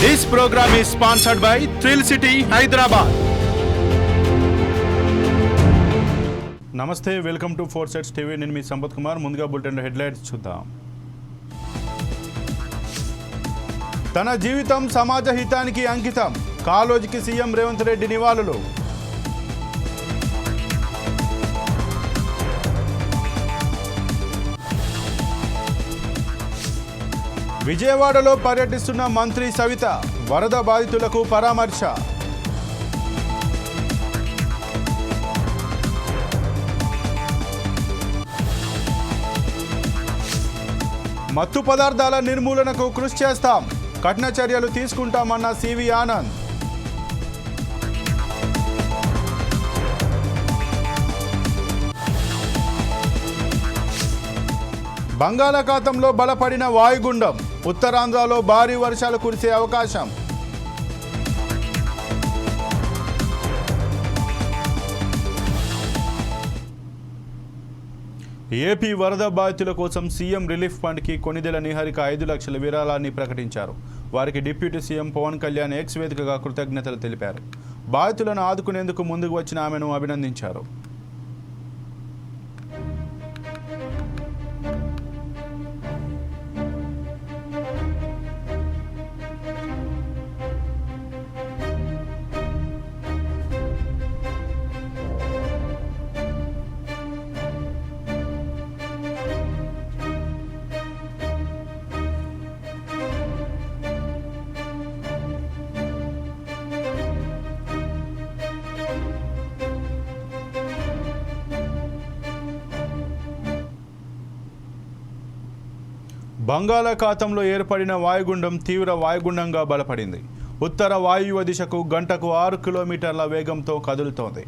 This program is sponsored by Thrill City, Hyderabad. నమస్తే, welcome to 4 Sets TV. నేను మీ సంపత్ కుమార్. ముందుగా bulletin headlines చూద్దాం. తన జీవితం సమాజ హితానికి అంకితం. కాళోజీకి సీఎం రేవంత్ రెడ్డి నివాళులు. విజయవాడలో పర్యటిస్తున్న మంత్రి సవిత. వరద బాధితులకు పరామర్శ. మత్తు పదార్థాల నిర్మూలనకు కృషి చేస్తాం. కఠిన చర్యలు తీసుకుంటామన్న సివి ఆనంద్. బంగాళాఖాతంలో బలపడిన వాయుగుండం. ఉత్తరాంధ్రలో భారీ వర్షాలు కురిసే అవకాశం. ఏపీ వరద బాధితుల కోసం సీఎం రిలీఫ్ ఫండ్కి కొణిదెల నిహారిక 5 లక్షల విరాళాన్ని ప్రకటించారు. వారికి deputy CM Pawan Kalyan X వేదికగా కృతజ్ఞతలు తెలిపారు. బాధితులను ఆదుకునేందుకు ముందుకు వచ్చిన ఆమెను అభినందించారు. బంగాళాఖాతంలో ఏర్పడిన వాయుగుండం తీవ్ర వాయుగుండంగా బలపడింది. ఉత్తర వాయువ్య దిశకు గంటకు 6 కిలోమీటర్ల వేగంతో కదులుతోంది.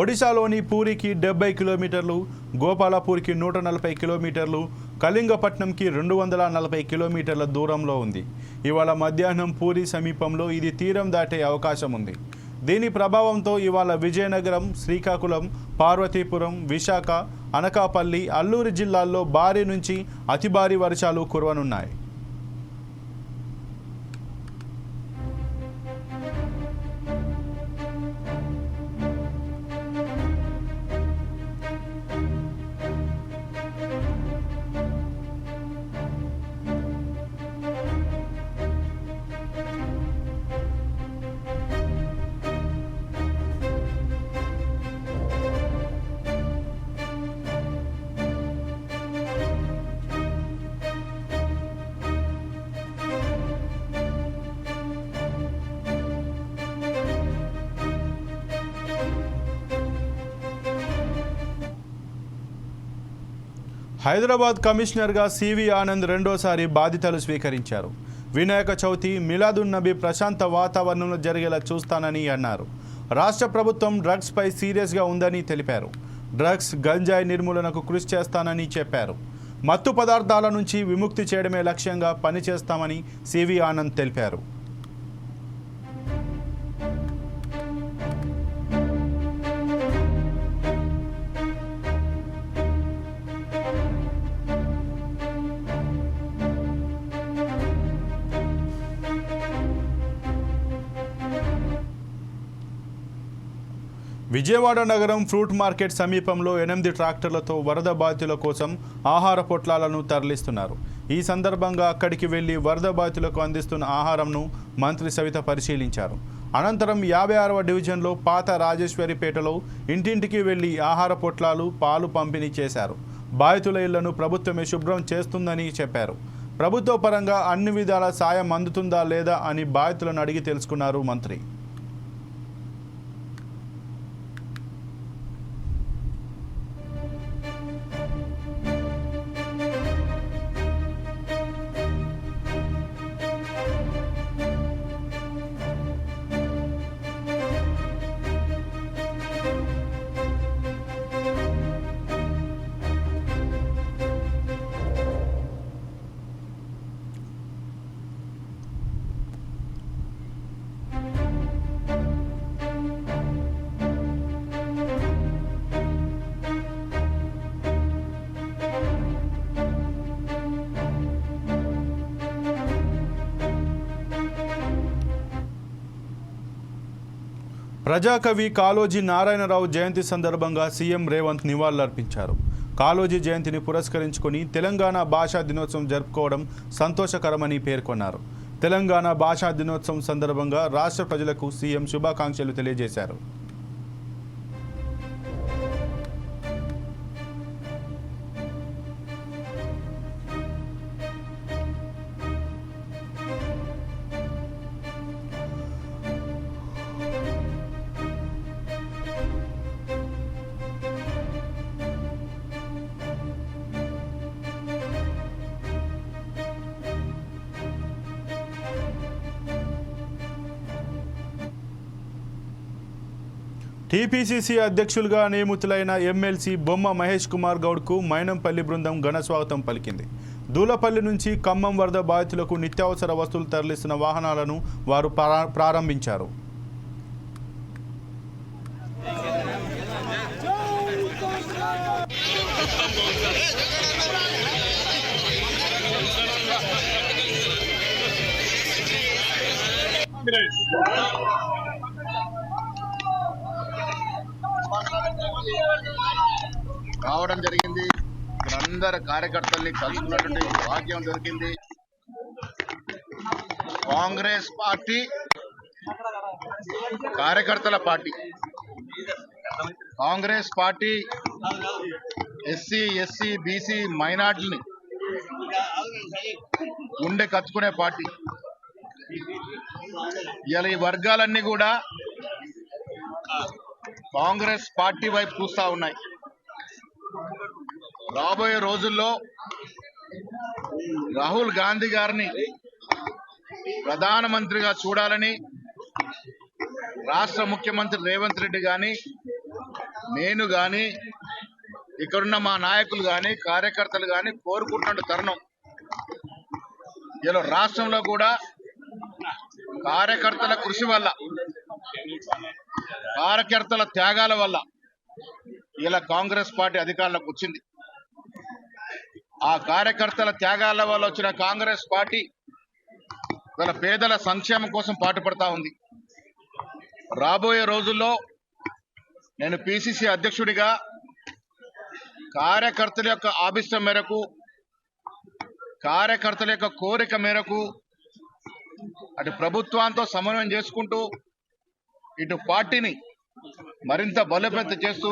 ఒడిశాలోని పూరికి 70 కిలోమీటర్లు, గోపాలపూర్కి 140 కిలోమీటర్లు, కళింగపట్నంకి 240 కిలోమీటర్ల దూరంలో ఉంది. ఇవాళ మధ్యాహ్నం పూరి సమీపంలో ఇది తీరం దాటే అవకాశం ఉంది. దీని ప్రభావంతో ఇవాళ విజయనగరం, శ్రీకాకుళం, పార్వతీపురం, విశాఖ, అనకాపల్లి, అల్లూరు జిల్లాల్లో భారీ నుంచి అతి భారీ వర్షాలు కురవనున్నాయి. హైదరాబాద్ కమిషనర్గా సివి ఆనంద్ రెండోసారి బాధ్యతలు స్వీకరించారు. వినాయక చవితి, మిలాదున్ నబీ ప్రశాంత వాతావరణంలో జరిగేలా చూస్తానని అన్నారు. రాష్ట్ర ప్రభుత్వం డ్రగ్స్పై సీరియస్గా ఉందని తెలిపారు. డ్రగ్స్, గంజాయి నిర్మూలనకు కృషి చేస్తానని చెప్పారు. మత్తు పదార్థాల నుంచి విముక్తి చేయడమే లక్ష్యంగా పనిచేస్తామని సివి ఆనంద్ తెలిపారు. విజయవాడ నగరం ఫ్రూట్ మార్కెట్ సమీపంలో 8 ట్రాక్టర్లతో వరద బాధితుల కోసం ఆహార పొట్లాలను తరలిస్తున్నారు. ఈ సందర్భంగా అక్కడికి వెళ్లి వరద బాధితులకు అందిస్తున్న ఆహారంను మంత్రి సవిత పరిశీలించారు. అనంతరం 56వ డివిజన్లో పాత రాజేశ్వరిపేటలో ఇంటింటికి వెళ్లి ఆహార పొట్లాలు, పాలు పంపిణీ చేశారు. బాధితుల ఇళ్లను ప్రభుత్వమే శుభ్రం చేస్తుందని చెప్పారు. ప్రభుత్వ పరంగా అన్ని విధాల సాయం అందుతుందా లేదా అని బాధితులను అడిగి తెలుసుకున్నారు మంత్రి. ప్రజాకవి కాళోజీ నారాయణరావు జయంతి సందర్భంగా సీఎం రేవంత్ నివాళులర్పించారు. కాళోజీ జయంతిని పురస్కరించుకొని తెలంగాణ భాషా దినోత్సవం జరుపుకోవడం సంతోషకరమని పేర్కొన్నారు. తెలంగాణ భాషా దినోత్సవం సందర్భంగా రాష్ట్ర ప్రజలకు సీఎం శుభాకాంక్షలు తెలియజేశారు. టీపీసీసీ అధ్యక్షులుగా నియమితులైన ఎమ్మెల్సీ బొమ్మ మహేష్ కుమార్ గౌడ్కు మైనంపల్లి బృందం ఘన స్వాగతం పలికింది. దూలపల్లి నుంచి ఖమ్మం వరద బాధితులకు నిత్యావసర వస్తువులు తరలిస్తున్న వాహనాలను వారు ప్రారంభించారు. రావడం జరిగింది. అందరు కార్యకర్తల్ని కలుసుకున్నటువంటి భాగ్యం దొరికింది. కాంగ్రెస్ పార్టీ కార్యకర్తల పార్టీ. Congress party SC, SC, BC, మైనార్టీని గుండె కత్తుకునే పార్టీ. ఇలా ఈ వర్గాలన్నీ కూడా కాంగ్రెస్ పార్టీ వైపు చూస్తా ఉన్నాయి. రాబోయే రోజుల్లో రాహుల్ గాంధీ గారిని ప్రధానమంత్రిగా చూడాలని రాష్ట్ర ముఖ్యమంత్రి రేవంత్ రెడ్డి గాని, నేను గాని, ఇక్కడున్న మా నాయకులు గాని, కార్యకర్తలు గాని కోరుకుంటున్న తరుణం. ఇలా రాష్ట్రంలో కూడా కార్యకర్తల కృషి వల్ల, కార్యకర్తల త్యాగాల వల్ల ఇలా కాంగ్రెస్ పార్టీ అధికారంలోకి వచ్చింది. ఆ కార్యకర్తల త్యాగాల వల్ల వచ్చిన కాంగ్రెస్ పార్టీ వాళ్ళ పేదల సంక్షేమం కోసం పాటుపడతా ఉంది. రాబోయే రోజుల్లో నేను పిసిసి అధ్యక్షుడిగా కార్యకర్తల యొక్క ఆభిష్టం మేరకు, కార్యకర్తల యొక్క కోరిక మేరకు అటు ప్రభుత్వంతో సమన్వయం చేసుకుంటూ ఇటు పార్టీని మరింత బలోపేతం చేస్తూ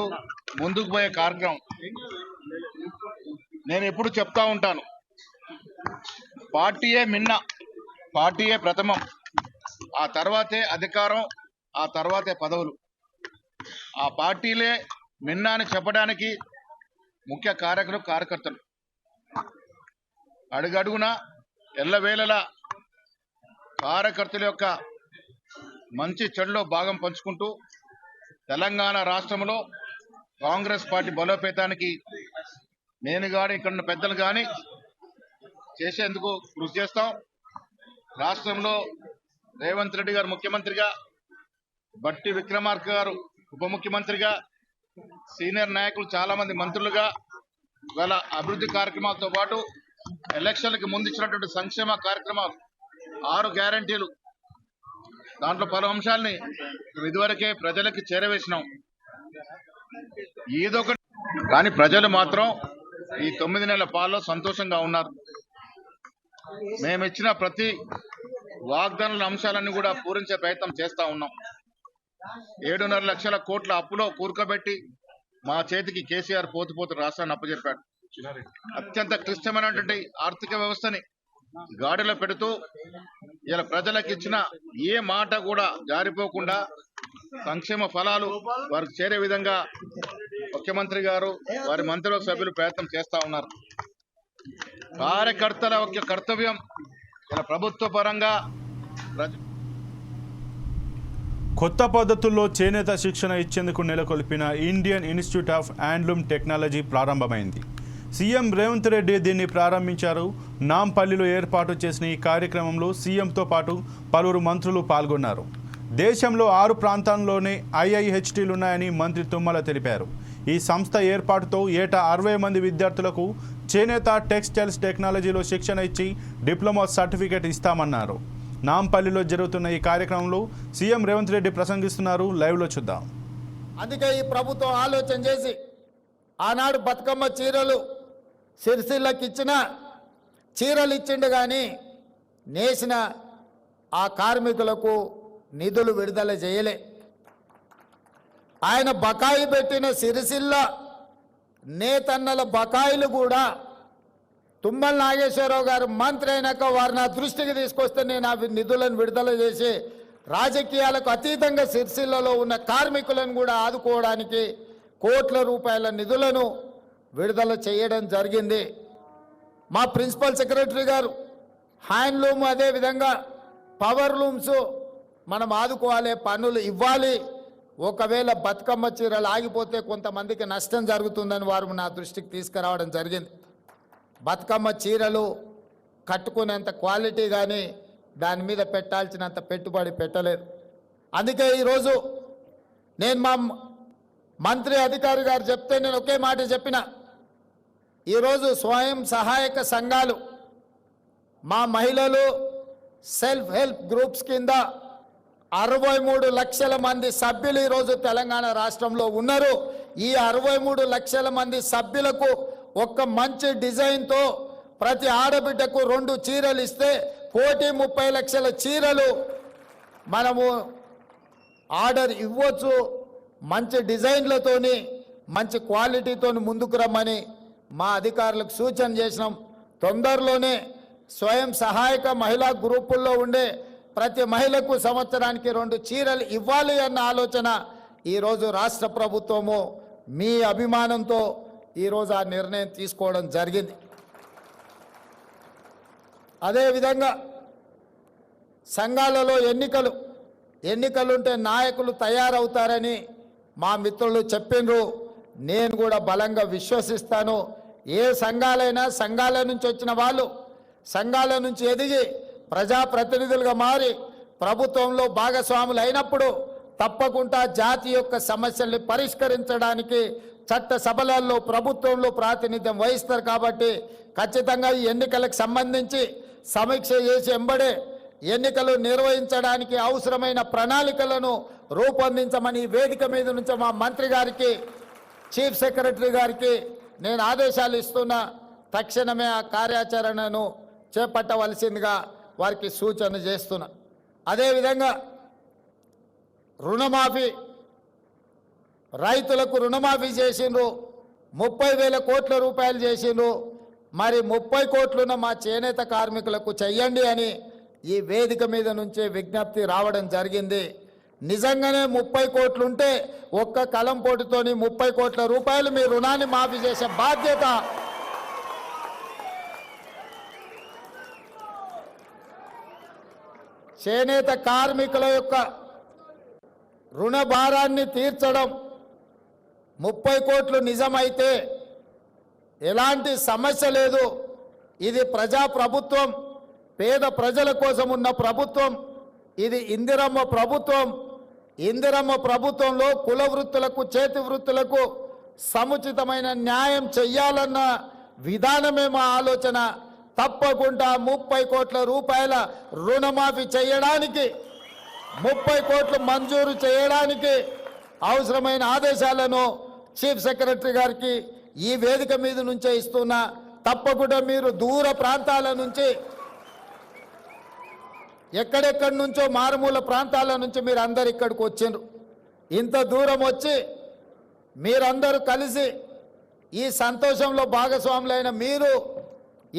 ముందుకు పోయే కార్యక్రమం. నేను ఎప్పుడు చెప్తా ఉంటాను, పార్టీయే మిన్న, పార్టీయే ప్రథమం, ఆ తర్వాతే అధికారం, ఆ తర్వాతే పదవులు. ఆ పార్టీలే మిన్న అని చెప్పడానికి ముఖ్య కార్యకర్తలు అడుగడుగున ఎల్లవేళలా కార్యకర్తల యొక్క మంచి చెడులో భాగం పంచుకుంటూ తెలంగాణ రాష్ట్రంలో కాంగ్రెస్ పార్టీ బలోపేతానికి నేను కానీ, ఇక్కడ పెద్దలు కానీ చేసేందుకు కృషి చేస్తాం. రాష్ట్రంలో రేవంత్ రెడ్డి గారు ముఖ్యమంత్రిగా, బట్టి విక్రమార్క గారు ఉప ముఖ్యమంత్రిగా, సీనియర్ నాయకులు చాలా మంది మంత్రులుగా గల అభివృద్ధి కార్యక్రమాలతో పాటు ఎలక్షన్లకు ముందు ఇచ్చినటువంటి సంక్షేమ కార్యక్రమాలు, 6 గ్యారంటీలు, దాంట్లో పలు అంశాలని ఇదివరకే ప్రజలకి చేరవేసినాం. ఏదొకటి కానీ ప్రజలు మాత్రం ఈ 9 నెలల పాలలో సంతోషంగా ఉన్నారు. మేము ఇచ్చిన ప్రతి వాగ్దానాల అంశాలన్నీ కూడా పూరించే ప్రయత్నం చేస్తా ఉన్నాం. 7.5 లక్షల కోట్ల అప్పులో కూరుకోబెట్టి మా చేతికి కేసీఆర్ పోతు రాష్ట్రాన్ని అప్పచెప్పాడు. అత్యంత క్లిష్టమైనటువంటి ఆర్థిక వ్యవస్థని గాడిలో పెడుతూ ఇలా ప్రజలకు ఇచ్చిన ఏ మాట కూడా జారిపోకుండా సంక్షేమ ఫలాలు వారికి చేరే విధంగా ముఖ్యమంత్రి గారు, వారి మంత్రివర్గ సభ్యులు ప్రయత్నం చేస్తా ఉన్నారు. కార్యకర్తల యొక్క కర్తవ్యం ఇలా ప్రభుత్వ పరంగా కొత్త పద్ధతుల్లో చేనేత శిక్షణ ఇచ్చేందుకు నెలకొల్పిన Indian Institute of Handloom Technology ప్రారంభమైంది. సీఎం రేవంత్ రెడ్డి దీన్ని ప్రారంభించారు. నాంపల్లిలో ఏర్పాటు చేసిన ఈ కార్యక్రమంలో సీఎంతో పాటు పలువురు మంత్రులు పాల్గొన్నారు. దేశంలో 6 ప్రాంతాల్లోనే ఐఐహెచ్టీలున్నాయని మంత్రి తుమ్మల తెలిపారు. ఈ సంస్థ ఏర్పాటుతో ఏటా 60 మంది విద్యార్థులకు చేనేత టెక్స్టైల్స్ టెక్నాలజీలో శిక్షణ ఇచ్చి డిప్లొమా సర్టిఫికేట్ ఇస్తామన్నారు. నాంపల్లిలో జరుగుతున్న ఈ కార్యక్రమంలో సీఎం రేవంత్ రెడ్డి ప్రసంగిస్తున్నారు. లైవ్లో చూద్దాం. అందుకే ఈ ప్రభుత్వం ఆలోచన చేసి ఆనాడు బతుకమ్మ చీరలు సిరిసిల్లకి ఇచ్చిన చీరలు ఇచ్చిండు, కానీ నేసిన ఆ కార్మికులకు నిధులు విడుదల చేయలే. ఆయన బకాయి పెట్టిన సిరిసిల్ల నేతన్నల బకాయిలు కూడా తుమ్మల నాగేశ్వరరావు గారు మంత్రి అయినాక వారు నా దృష్టికి తీసుకొస్తే నేను ఆ నిధులను విడుదల చేసి రాజకీయాలకు అతీతంగా సిరిసిల్లలో ఉన్న కార్మికులను కూడా ఆదుకోవడానికి కోట్ల రూపాయల నిధులను విడుదల చేయడం జరిగింది. మా ప్రిన్సిపల్ సెక్రటరీ గారు హ్యాండ్లూమ్, అదేవిధంగా పవర్ లూమ్స్ మనం ఆదుకోవాలి, పన్నులు ఇవ్వాలి. ఒకవేళ బతుకమ్మ చీరలు ఆగిపోతే కొంతమందికి నష్టం జరుగుతుందని వారు నా దృష్టికి తీసుకురావడం జరిగింది. బతుకమ్మ చీరలు కట్టుకునేంత క్వాలిటీ కానీ దాని మీద పెట్టాల్సినంత పెట్టుబడి పెట్టలేదు. అందుకే ఈరోజు నేను మా మంత్రి అధికారి గారు చెప్తే నేను ఒకే మాట చెప్పిన, ఈరోజు స్వయం సహాయక సంఘాలు, మా మహిళలు సెల్ఫ్ హెల్ప్ గ్రూప్స్ కింద 63 లక్షల మంది సభ్యులు ఈరోజు తెలంగాణ రాష్ట్రంలో ఉన్నారు. ఈ 63 లక్షల మంది సభ్యులకు ఒక్క మంచి డిజైన్తో ప్రతి ఆడబిడ్డకు 2 చీరలు ఇస్తే 1,30 లక్షల చీరలు మనము ఆర్డర్ ఇవ్వచ్చు. మంచి డిజైన్లతోని మంచి క్వాలిటీతోని ముందుకు రమ్మని మా అధికారులకు సూచన చేసినాం. తొందరలోనే స్వయం సహాయక మహిళా గ్రూపుల్లో ఉండే ప్రతి మహిళకు సంవత్సరానికి 2 చీరలు ఇవ్వాలి అన్న ఆలోచన ఈరోజు రాష్ట్ర ప్రభుత్వము మీ అభిమానంతో ఈరోజు ఆ నిర్ణయం తీసుకోవడం జరిగింది. అదేవిధంగా సంఘాలలో ఎన్నికలుంటే నాయకులు తయారవుతారని మా మిత్రులు చెప్పిండ్రు. నేను కూడా బలంగా విశ్వసిస్తాను. ఏ సంఘాలైనా సంఘాల నుంచి వచ్చిన వాళ్ళు సంఘాల నుంచి ఎదిగి ప్రజాప్రతినిధులుగా మారి ప్రభుత్వంలో భాగస్వాములు అయినప్పుడు తప్పకుండా జాతి యొక్క సమస్యల్ని పరిష్కరించడానికి చట్ట సభలలో ప్రభుత్వంలో ప్రాతినిధ్యం వహిస్తారు. కాబట్టి ఖచ్చితంగా ఈ ఎన్నికలకు సంబంధించి సమీక్ష చేసి ఎంబడే ఎన్నికలు నిర్వహించడానికి అవసరమైన ప్రణాళికలను రూపొందించమని వేదిక మీద నుంచి మా మంత్రి గారికి, చీఫ్ సెక్రటరీ గారికి నేను ఆదేశాలు ఇస్తున్నా. తక్షణమే ఆ కార్యాచరణను చేపట్టవలసిందిగా వారికి సూచన చేస్తున్నా. అదేవిధంగా రుణమాఫీ, రైతులకు రుణమాఫీ చేసిండ్రు, 30,000 కోట్ల రూపాయలు చేసిండ్రు. మరి 30 కోట్లున్న మా చేనేత కార్మికులకు చెయ్యండి అని ఈ వేదిక మీద నుంచే విజ్ఞప్తి రావడం జరిగింది. నిజంగానే 30 కోట్లుంటే ఒక్క కలం పోటుతోని 30 కోట్ల రూపాయలు మీ రుణాన్ని మాఫీ చేసే బాధ్యత చేనేత కార్మికుల యొక్క రుణ భారాన్ని తీర్చడం. 30 కోట్లు నిజమైతే ఎలాంటి సమస్య లేదు. ఇది ప్రజా ప్రభుత్వం, పేద ప్రజల కోసం ఉన్న ప్రభుత్వం. ఇది ఇందిరమ్మ ప్రభుత్వం. ఇందిరమ్మ ప్రభుత్వంలో కుల వృత్తులకు, చేతి వృత్తులకు సముచితమైన న్యాయం చెయ్యాలన్న విధానమే మా ఆలోచన. తప్పకుండా 30 కోట్ల రూపాయల రుణమాఫీ చేయడానికి, 30 కోట్లు మంజూరు చేయడానికి అవసరమైన ఆదేశాలను చీఫ్ సెక్రటరీ గారికి ఈ వేదిక మీద నుంచే ఇస్తున్నా. తప్పకుండా మీరు దూర ప్రాంతాల నుంచి, ఎక్కడెక్కడి నుంచో మారుమూల ప్రాంతాల నుంచి మీరు అందరు ఇక్కడికి వచ్చిండ్రు. ఇంత దూరం వచ్చి మీరందరూ కలిసి ఈ సంతోషంలో భాగస్వాములైన మీరు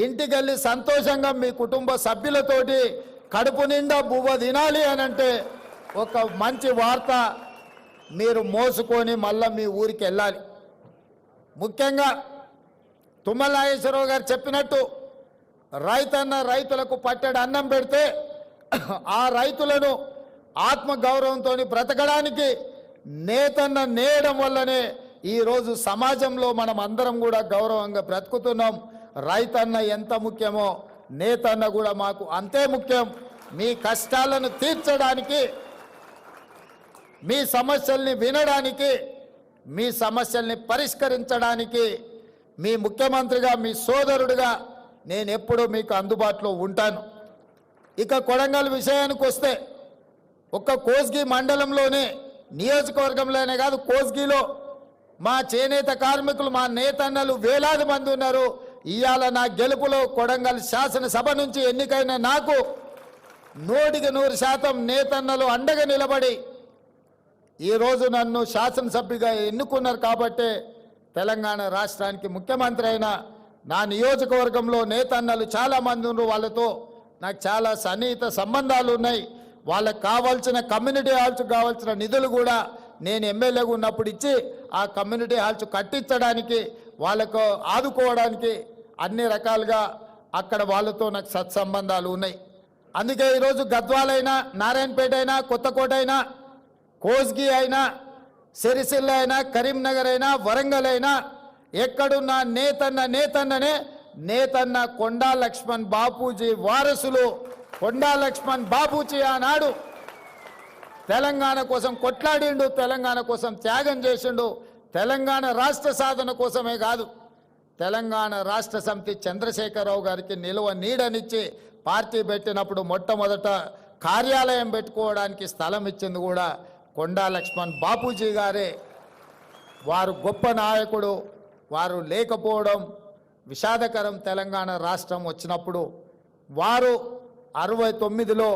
ఇంటికెళ్ళి సంతోషంగా మీ కుటుంబ సభ్యులతోటి కడుపు నిండా బువ్వ తినాలి అనంటే ఒక మంచి వార్త మీరు మోసుకొని మళ్ళీ మీ ఊరికి వెళ్ళాలి. ముఖ్యంగా తుమ్మల నాగేశ్వరరావు గారు చెప్పినట్టు రైతులకు పట్టెడు అన్నం పెడితే ఆ రైతులను ఆత్మగౌరవంతో బ్రతకడానికి నేతన్న నేయడం వల్లనే ఈరోజు సమాజంలో మనం అందరం కూడా గౌరవంగా బ్రతుకుతున్నాం. రైతన్న ఎంత ముఖ్యమో నేతన్న కూడా మాకు అంతే ముఖ్యం. మీ కష్టాలను తీర్చడానికి, మీ సమస్యల్ని వినడానికి, మీ సమస్యల్ని పరిష్కరించడానికి మీ ముఖ్యమంత్రిగా, మీ సోదరుడిగా నేను ఎప్పుడూ మీకు అందుబాటులో ఉంటాను. ఇక కొడంగల్ విషయానికి వస్తే ఒక్క కోస్గి మండలంలోనే నియోజకవర్గంలోనే కాదు కోస్గిలో మా చేనేత కార్మికులు మా నేతన్నలు వేలాది మంది ఉన్నారు. ఇవాళ నా గెలుపులో కొడంగల్ శాసనసభ నుంచి ఎన్నికైన నాకు 100% నేతన్నలు అండగా నిలబడి ఈరోజు నన్ను శాసనసభ్యుగా ఎన్నుకున్నారు. కాబట్టే తెలంగాణ రాష్ట్రానికి ముఖ్యమంత్రి అయిన నా నియోజకవర్గంలో నేతన్నలు చాలామంది ఉన్నారు. వాళ్ళతో నాకు చాలా సన్నిహిత సంబంధాలు ఉన్నాయి. వాళ్ళకు కావాల్సిన కమ్యూనిటీ హాల్స్ కావాల్సిన నిధులు కూడా నేను ఎమ్మెల్యేగా ఉన్నప్పుడు ఇచ్చి ఆ కమ్యూనిటీ హాల్స్ కట్టించడానికి వాళ్ళకు ఆదుకోవడానికి అన్ని రకాలుగా అక్కడ వాళ్ళతో నాకు సత్సంబంధాలు ఉన్నాయి. అందుకే ఈరోజు గద్వాలైనా నారాయణపేట అయినా కొత్తకోట అయినా కోస్గి అయినా సిరిసిల్ల అయినా కరీంనగర్ అయినా వరంగల్ అయినా ఎక్కడున్న నేతన్న కొండా లక్ష్మణ్ బాపూజీ వారసులు. కొండా లక్ష్మణ్ బాపూజీ ఆనాడు తెలంగాణ కోసం కొట్లాడిండు, తెలంగాణ కోసం త్యాగం చేసిండు. తెలంగాణ రాష్ట్ర సాధన కోసమే కాదు, తెలంగాణ రాష్ట్ర సమితి చంద్రశేఖరరావు గారికి నిలువ నీడనిచ్చి పార్టీ పెట్టినప్పుడు మొట్టమొదట కార్యాలయం పెట్టుకోవడానికి స్థలం ఇచ్చింది కూడా కొండా లక్ష్మణ్ బాపూజీ గారే. వారు గొప్ప నాయకుడు. వారు లేకపోవడం విషాదకరం. తెలంగాణ రాష్ట్రం వచ్చినప్పుడు వారు 69లో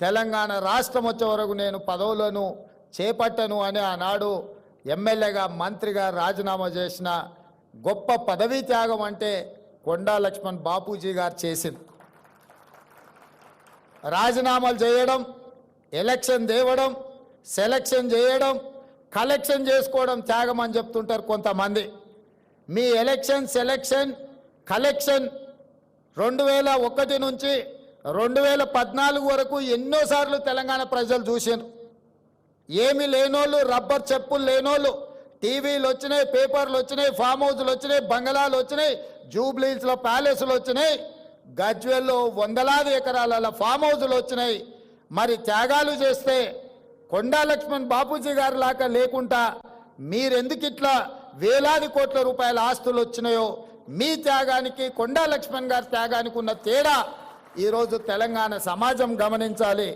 తెలంగాణ రాష్ట్రం వచ్చే వరకు నేను పదవులను చేపట్టను అని ఆనాడు ఎమ్మెల్యేగా మంత్రిగా రాజీనామా చేసిన గొప్ప పదవీ త్యాగం అంటే కొండా లక్ష్మణ్ బాపూజీ గారు చేసింది. రాజీనామాలు చేయడం, ఎలక్షన్ తేవడం, సెలక్షన్ చేయడం, కలెక్షన్ చేసుకోవడం త్యాగం అని చెప్తుంటారు కొంతమంది. మీ ఎలక్షన్, సెలక్షన్, కలెక్షన్ 2001 నుంచి 2014 వరకు ఎన్నోసార్లు తెలంగాణ ప్రజలు చూశారు. ఏమి లేనోళ్ళు, రబ్బర్ చెప్పులు లేనోళ్ళు, టీవీలు వచ్చినాయి, పేపర్లు వచ్చినాయి, ఫామ్ హౌస్లు వచ్చినాయి, బంగళాలు వచ్చినాయి, జూబ్లీస్లో ప్యాలెస్లు వచ్చినాయి, గజ్వేల్లో వందలాది ఎకరాల ఫామ్ హౌస్లు వచ్చినాయి. మరి త్యాగాలు చేస్తే కొండా లక్ష్మణ్ బాపూజీ గారి లాగా లేకుండా మీరెందుకు ఇట్లా వేలాది కోట్ల రూపాయల ఆస్తులు వచ్చినాయో మీ త్యాగానికి కొండా లక్ష్మణ్ గారి త్యాగానికి ఉన్న తేడా ఈరోజు తెలంగాణ సమాజం గమనించాలి.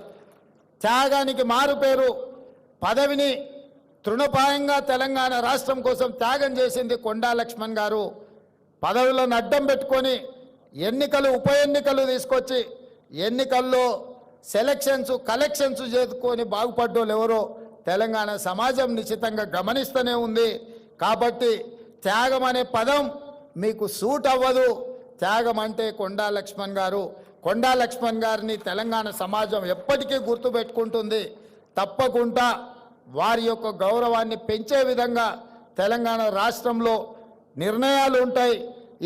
త్యాగానికి మారు పేరు పదవిని తృణపాయంగా తెలంగాణ రాష్ట్రం కోసం త్యాగం చేసింది కొండా లక్ష్మణ్ గారు. పదవులను అడ్డం పెట్టుకొని ఎన్నికలు, ఉప ఎన్నికలు తీసుకొచ్చి ఎన్నికల్లో సెలక్షన్స్, కలెక్షన్స్ చేసుకొని బాగుపడ్డోళ్ళు ఎవరో తెలంగాణ సమాజం నిశ్చితంగా గమనిస్తూనే ఉంది. కాబట్టి త్యాగం అనే పదం మీకు సూట్ అవ్వదు. త్యాగం అంటే కొండా లక్ష్మణ్ గారు. కొండా లక్ష్మణ్ గారిని తెలంగాణ సమాజం ఎప్పటికీ గుర్తుపెట్టుకుంటుంది. తప్పకుండా వారి యొక్క గౌరవాన్ని పెంచే విధంగా తెలంగాణ రాష్ట్రంలో నిర్ణయాలు ఉంటాయి.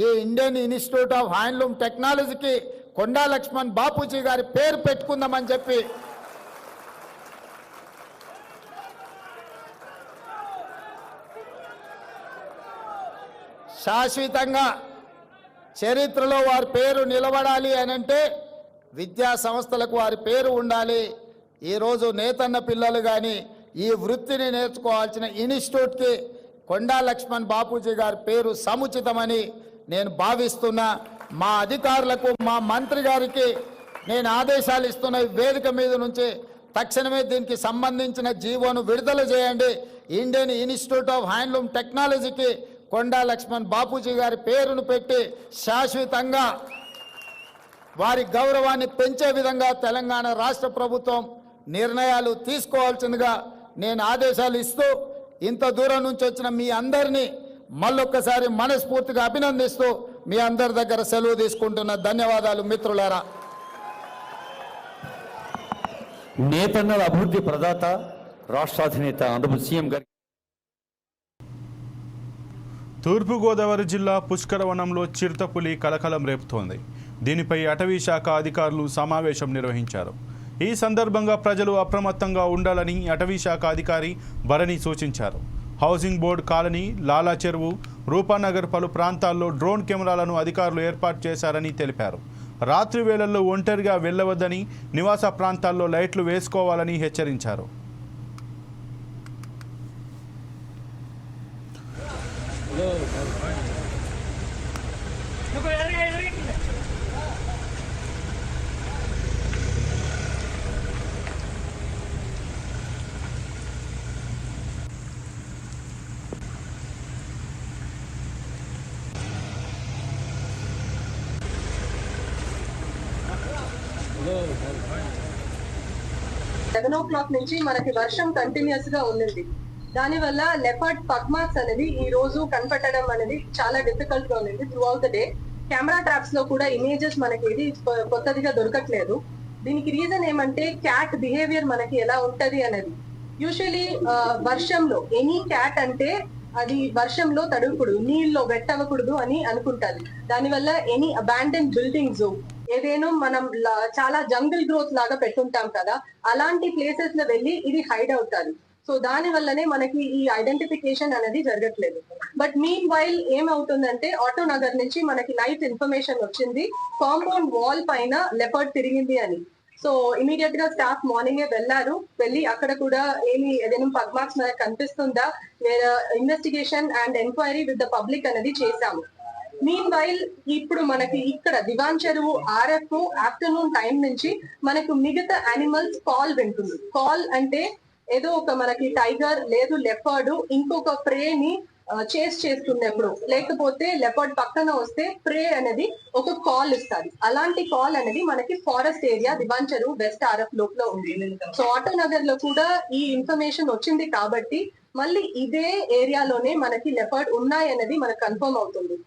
ఈ ఇండియన్ ఇన్స్టిట్యూట్ ఆఫ్ హ్యాండ్లూమ్ టెక్నాలజీకి కొండా లక్ష్మణ్ బాపూజీ గారి పేరు పెట్టుకుందామని చెప్పి శాశ్వతంగా చరిత్రలో వారి పేరు నిలబడాలి అనంటే విద్యా సంస్థలకు వారి పేరు ఉండాలి. ఈరోజు నేతన్న పిల్లలు కానీ ఈ వృత్తిని నేర్చుకోవాల్సిన ఇన్స్టిట్యూట్కి కొండా లక్ష్మణ్ బాపూజీ గారి పేరు సముచితమని నేను భావిస్తున్నా. మా అధికారులకు, మా మంత్రి గారికి నేను ఆదేశాలు ఇస్తున్న వేదిక మీద నుంచి తక్షణమే దీనికి సంబంధించిన జీవోను విడుదల చేయండి. ఇండియన్ ఇన్స్టిట్యూట్ ఆఫ్ హ్యాండ్లూమ్ టెక్నాలజీకి కొండా లక్ష్మణ్ బాపూజీ గారి పేరును పెట్టి శాశ్వతంగా వారి గౌరవాన్ని పెంచే విధంగా తెలంగాణ రాష్ట్ర ప్రభుత్వం నిర్ణయాలు తీసుకోవాల్సిందిగా నేను ఆదేశాలు ఇస్తూ ఇంత దూరం నుంచి వచ్చిన మీ అందరినీ మళ్ళొక్కసారి మనస్ఫూర్తిగా అభినందిస్తూ మీ అందరి దగ్గర సెలవు తీసుకుంటున్న ధన్యవాదాలు మిత్రులారా. నేతన్నల అభివృద్ధి ప్రదాత రాష్ట్ర అధినేత ఆంధ్రప్రదేశ్ సీఎం గారి తూర్పుగోదావరి జిల్లా పుష్కరవనంలో చిరుతపులి కలకలం రేపుతోంది. దీనిపై అటవీ శాఖ అధికారులు సమావేశం నిర్వహించారు. ఈ సందర్భంగా ప్రజలు అప్రమత్తంగా ఉండాలని అటవీ శాఖ అధికారి భరణి సూచించారు. హౌసింగ్ బోర్డు కాలనీ, లాలా చెరువు, రూపానగర్ పలు ప్రాంతాల్లో డ్రోన్ కెమెరాలను అధికారులు ఏర్పాటు చేశారని తెలిపారు. రాత్రి వేళల్లో ఒంటరిగా వెళ్లవద్దని, నివాస ప్రాంతాల్లో లైట్లు వేసుకోవాలని హెచ్చరించారు. 11 నుంచి మనకి వర్షం కంటిన్యూస్ గా ఉంది. దానివల్ల లెపర్డ్ పగ్మార్క్స్ అనేది ఈ రోజు కనపడడం అనేది చాలా డిఫికల్ట్ గా ఉంది through out the day. Camera traps లో కూడా ఇమేజెస్ మనకి ఇది కొత్తదిగా దొరకట్లేదు. దీనికి రీజన్ ఏమంటే క్యాట్ బిహేవియర్ మనకి ఎలా ఉంటది అనేది. యూజువలీ వర్షంలో ఎనీ క్యాట్ అంటే అది వర్షంలో తడవకూడదు, నీళ్ళలో వెట్టవకూడదు అని అనుకుంటారు. దానివల్ల ఎనీ అబాండన్ బిల్డింగ్స్ ఏదేనో మనం చాలా జంగిల్ గ్రోత్ లాగా పెట్టుంటాం కదా, అలాంటి ప్లేసెస్ లో వెళ్ళి ఇది హైడ్ అవుతారు. సో దాని వల్లనే మనకి ఈ ఐడెంటిఫికేషన్ అనేది జరగట్లేదు. బట్ మీన్ వైల్ ఏమవుతుందంటే ఆటో నగర్ నుంచి మనకి నైట్ ఇన్ఫర్మేషన్ వచ్చింది కాంపౌండ్ వాల్ పైన లెపర్డ్ తిరిగింది అని. సో ఇమీడియట్ గా స్టాఫ్ మార్నింగే వెళ్ళి అక్కడ కూడా ఏదైనా పగ్మార్క్స్ మనకు కనిపిస్తుందా, investigation and enquiry with the public అనేది చేశాము. మీన్ వైల్ ఇప్పుడు మనకి ఇక్కడ దివాన్ చెరువు RF ఆఫ్టర్నూన్ టైం నుంచి మనకు మిగతా యానిమల్స్ కాల్ వింటుంది. కాల్ అంటే ఏదో ఒక మనకి టైగర్ లేదు లెపర్డ్ ఇంకొక ప్రేని చేస్ చేస్తున్నప్పుడు, లేకపోతే లెపర్డ్ పక్కన వస్తే ప్రే అనేది ఒక కాల్ ఇస్తుంది. అలాంటి కాల్ అనేది మనకి ఫారెస్ట్ ఏరియా దివాన్ చెరువు వెస్ట్ RF లోపల ఉంది. సో ఆటో నగర్ లో కూడా ఈ ఇన్ఫర్మేషన్ వచ్చింది కాబట్టి మళ్ళీ ఇదే ఏరియాలోనే మనకి లెపర్డ్ ఉన్నాయనేది మనకు కన్ఫర్మ్ అవుతుంది.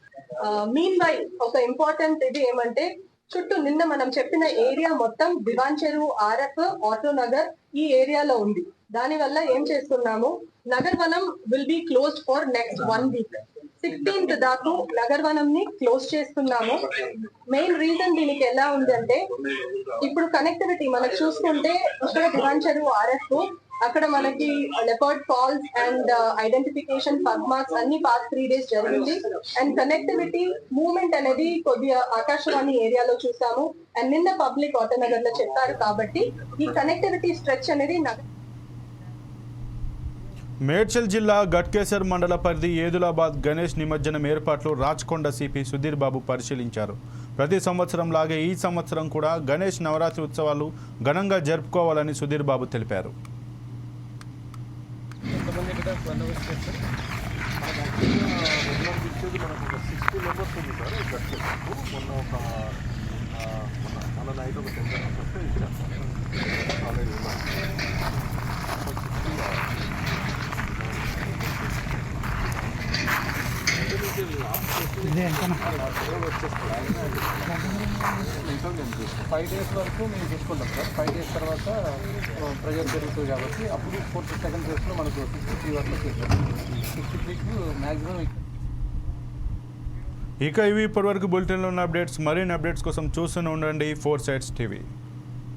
మీన్ వైల్ ఒక ఇంపార్టెంట్ ఇది ఏమంటే చుట్టూ నిన్న మనం చెప్పిన ఏరియా మొత్తం దివాన్ చెరువు RF ఆటో నగర్ ఈ ఏరియాలో ఉంది. దాని వల్ల ఏం చేస్తున్నాము, Nagarvanam will be closed for next 1 week. 16th దాకా నగర్వనం ని క్లోజ్ చేస్తున్నాము. మెయిన్ రీజన్ దీనికి ఎలా ఉంది అంటే ఇప్పుడు కనెక్టివిటీ మనకు చూసుకుంటే ఇక్కడ దివాన్ చెరువు RF అక్కడ మనకి leopard calls and identification pugmarks అన్ని పాస్ట్ 3 days జరిగింది. అండ్ కనెక్టివిటీ మూవ్మెంట్ అనేది కొద్దిగా ఆకాశవాణి ఏరియాలో చూసాము. అండ్ నిన్న పబ్లిక్ ఆటో నగర్ లో చెప్పారు కాబట్టి ఈ కనెక్టివిటీ స్ట్రెచ్ అనేది మేడ్చల్ జిల్లా గట్కేసర్ మండల పరిధి ఏదులాబాద్ గణేష్ నిమజ్జనం ఏర్పాట్లు రాచకొండ సిపి సుధీర్ బాబు పరిశీలించారు. ప్రతి సంవత్సరం లాగే ఈ సంవత్సరం కూడా గణేష్ నవరాత్రి ఉత్సవాలు ఘనంగా జరుపుకోవాలని సుధీర్ బాబు తెలిపారు. ఫైవ్ డేస్ వరకు మేము చూసుకుంటాం సార్. 5 days తర్వాత ప్రెజర్ జరుగుతుంది కాబట్టి అప్పుడు 4th సెకండ్ ఫేజ్లో మనకు 63 వరకు చేస్తాం. 63కు మ్యాక్సిమం. ఇక ఇవి ఇప్పటివరకు బులెటిన్లో ఉన్న అప్డేట్స్. మరిన్ని అప్డేట్స్ కోసం చూస్తూనే ఉండండి 4 Sides TV.